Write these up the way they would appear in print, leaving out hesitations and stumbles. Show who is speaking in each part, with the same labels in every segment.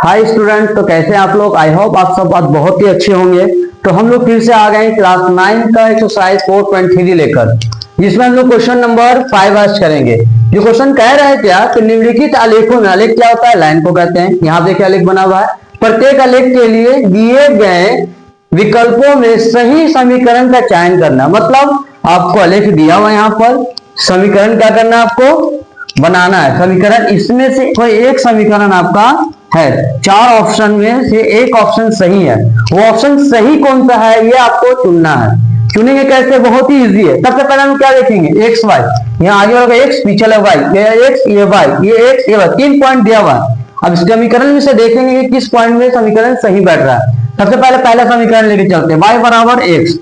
Speaker 1: Hi student, तो कैसे हैं आप लोग। आई होप आप सब बात बहुत ही अच्छे होंगे। तो हम लोग फिर से आ गए क्लास 9 का एक्सरसाइज 4.3 लेकर, जिसमें हम लोग क्वेश्चन नंबर 5 आज करेंगे। जो क्वेश्चन कह रहा है क्या कि निम्नलिखित आलेखों में, आलेख क्या होता है, लाइन को कहते हैं। यहाँ पे क्या आलेख बना हुआ है, प्रत्येक आलेख के लिए दिए गए विकल्पों में सही समीकरण का चयन करना। मतलब आपको आलेख दिया हुआ, यहाँ पर समीकरण क्या करना है, आपको बनाना है समीकरण। इसमें से कोई एक समीकरण आपका है, चार ऑप्शन में से एक ऑप्शन सही है। वो ऑप्शन सही कौन सा है, ये आपको चुनना है। चुनेंगे कैसे, बहुत ही इजी है। सबसे पहले हम क्या देखेंगे, एक्स वाई। यहाँ आगे वाला एक्स, पीछे वाला वाई, ये एक्स ये वाई, ये एक्स ये वाई, 3 पॉइंट दिया हुआ है। अब इस समीकरण में से देखेंगे कि किस पॉइंट में समीकरण सही बैठ रहा है। सबसे पहले पहला समीकरण लेके चलते हैं, y बराबर एक्स।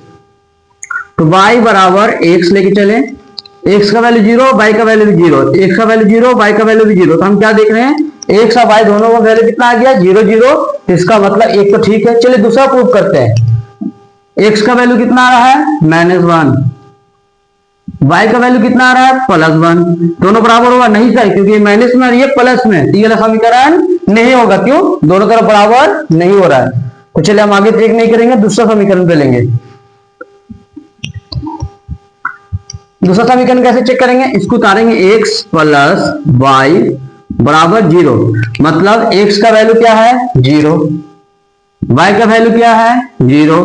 Speaker 1: तो y बराबर एक्स लेके चले, एक्स का वैल्यू 0, y का वैल्यू भी 0, एक्स का वैल्यू 0, y का वैल्यू भी 0। तो हम क्या देख रहे हैं, एक्स और y दोनों का वैल्यू कितना आ गया, 0 0। इसका मतलब एक तो ठीक है। चलिए दूसरा प्रूफ करते हैं। एक्स का वैल्यू कितना आ रहा है, -1, y का वैल्यू कितना आ रहा है, +1। दोनों बराबर होगा, नहीं सर, क्योंकि ये माइनस में और ये प्लस में, तो ये वाला समीकरण नहीं होगा। क्यों, दोनों तरफ बराबर नहीं हो रहा है। तो चलिए हम आगे चेक नहीं करेंगे, दूसरा समीकरण पे लेंगे। दूसरा समीकरण कैसे चेक करेंगे, इसको उतारेंगे, x प्लस वाई बराबर 0। मतलब x का वैल्यू क्या है, 0, y का वैल्यू क्या है, 0,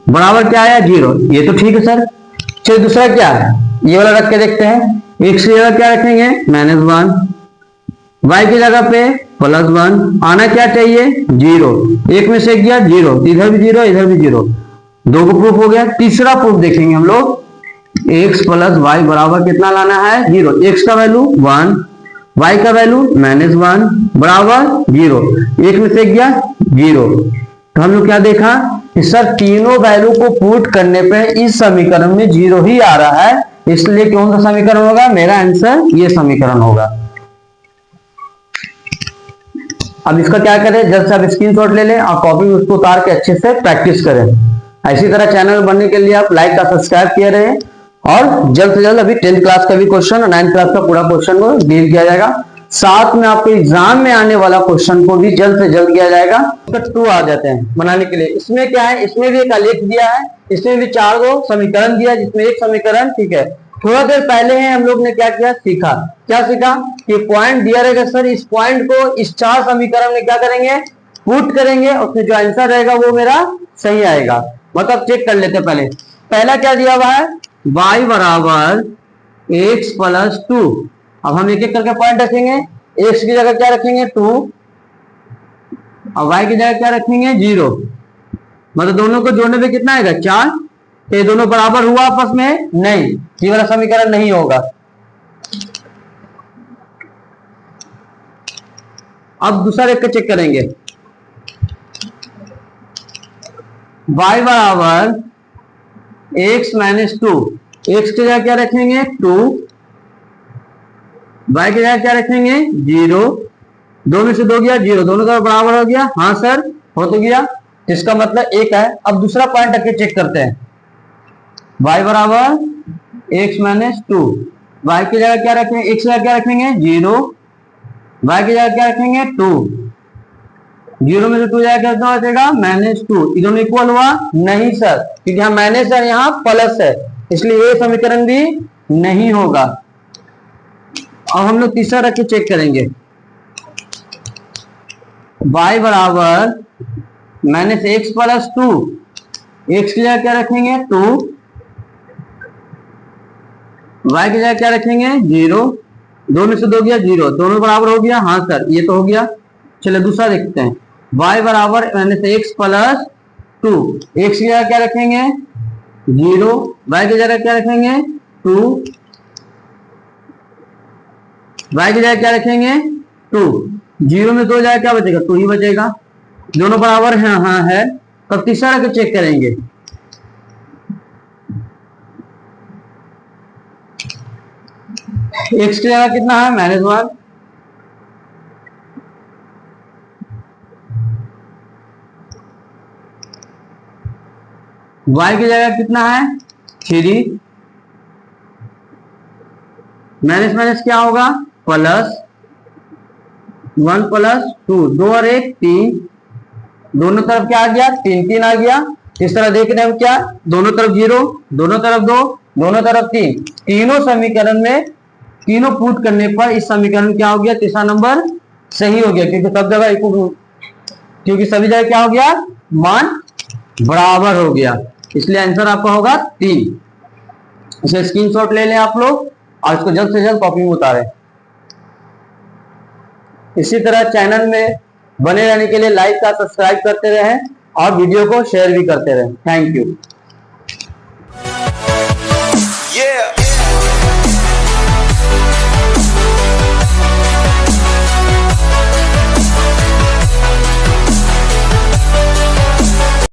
Speaker 1: बराबर क्या है, 0। ये तो ठीक है सर। चलिए दूसरा क्या है, ये वाला रख के देखते हैं। x की जगह क्या रखेंगे, -1, y की जगह पे +1, आना क्या चाहिए, 0। एक में से गया 0, इधर भी 0 इधर भी 0, दो को प्रूफ हो गया। तीसरा प्रूफ देखेंगे हम लोग, x प्लस वाई बराबर कितना लाना है, 0। x का वैल्यू 1, y का वैल्यू -1 बराबर 0, एक में से गया 0। तो हम लोग क्या देखा कि सर तीनों वैल्यू को पुट करने पे इस समीकरण में 0 ही आ रहा है, इसलिए कौन सा समीकरण होगा, मेरा आंसर ये समीकरण होगा। अब इसका क्या करें, जल्द से आप स्क्रीनशॉट ले लें और कॉपी में उसको उतार के अच्छे से प्रैक्टिस करें। इसी तरह चैनल बनने के लिए आप लाइक का सब्सक्राइब किए रहे, और जल्द से जल्द अभी 10th क्लास का भी क्वेश्चन और 9th क्लास का पूरा क्वेश्चन को डील किया जाएगा। साथ में आपके एग्जाम में आने वाला क्वेश्चन को भी जल्द से जल्द किया जाएगा। तो 2 आ जाते हैं बनाने के लिए। इसमें क्या है, इसमें भी एक आलेख दिया है, इसमें भी 4 गो समीकरण दिया है, जिसमें एक समीकरण ठीक है। थोड़ा देर पहले है हम लोग ने क्या किया, सीखा, क्या सीखा कि पॉइंट दिया रहेगा सर, इस पॉइंट को इस 4 समीकरण में क्या करेंगे, पुट करेंगे, और फिर जो आंसर रहेगा वो मेरा सही आएगा। मतलब चेक कर लेते हैं। पहला क्या दिया हुआ है, y बराबर x प्लस 2। अब हम एक एक करके पॉइंट रखेंगे। x की जगह क्या रखेंगे, 2, और y की जगह क्या रखेंगे, 0। मतलब दोनों को जोड़ने पे कितना आएगा, 4। तो ये दोनों बराबर हुआ आपस में, नहीं, ये वाला समीकरण नहीं होगा। अब दूसरा देख के चेक करेंगे, y बराबर x माइनस 2, x की जगह क्या रखेंगे, 2, y की जगह क्या रखेंगे, 0। दो में से 2 गया 0, दोनों तरफ बराबर हो गया, हाँ सर हो तो गया, इसका मतलब 1 है। अब दूसरा पॉइंट रख के चेक करते हैं, y बराबर x माइनस 2, y की जगह क्या रखेंगे, x की जगह क्या रखेंगे, 0, y की जगह क्या रखेंगे, 2, 0 में से 2 जाएगा कितना बचेगा, -2। ये दोनों इक्वल हुआ, नहीं सर, क्योंकि यहाँ माइनस है यहाँ प्लस है, इसलिए ये समीकरण भी नहीं होगा। अब हम लोग तीसरा रख के चेक करेंगे, y बराबर -x प्लस 2, x की जगह क्या रखेंगे, 2, y की जगह क्या रखेंगे, 0। 2 में से 2 गया 0, दोनों बराबर हो गया, हाँ सर ये तो हो गया। चलिए दूसरा देखते हैं, y बराबर -x प्लस 2, x की जगह क्या रखेंगे, 0, y की जगह क्या रखेंगे, 2, y की जगह क्या रखेंगे, 2। 0 में 2 जाएगा क्या बचेगा, 2 ही बचेगा, दोनों बराबर है, हाँ है। तब तीसरा रख के चेक करेंगे, x की जगह कितना है, -1, y की जगह कितना है, 3, माइनस माइनस क्या होगा, प्लस, 1 प्लस 2, 2 और 1 3, दोनों तरफ क्या आ गया 3 3 आ गया। इस तरह देख रहे हैं क्या, दोनों तरफ 0, दोनों तरफ 2, दोनों तरफ 3, तीनों समीकरण में तीनों पुट करने पर इस समीकरण क्या हो गया, तीसरा नंबर सही हो गया, क्योंकि सब जगह क्योंकि सभी जगह क्या हो गया, मान बराबर हो गया, इसलिए आंसर आपका होगा 3। इसे स्क्रीनशॉट ले लें आप लोग और इसको जल्द से जल्द कॉपी में उतारें। इसी तरह चैनल में बने रहने के लिए लाइक का सब्सक्राइब करते रहें और वीडियो को शेयर भी करते रहें। Thank you.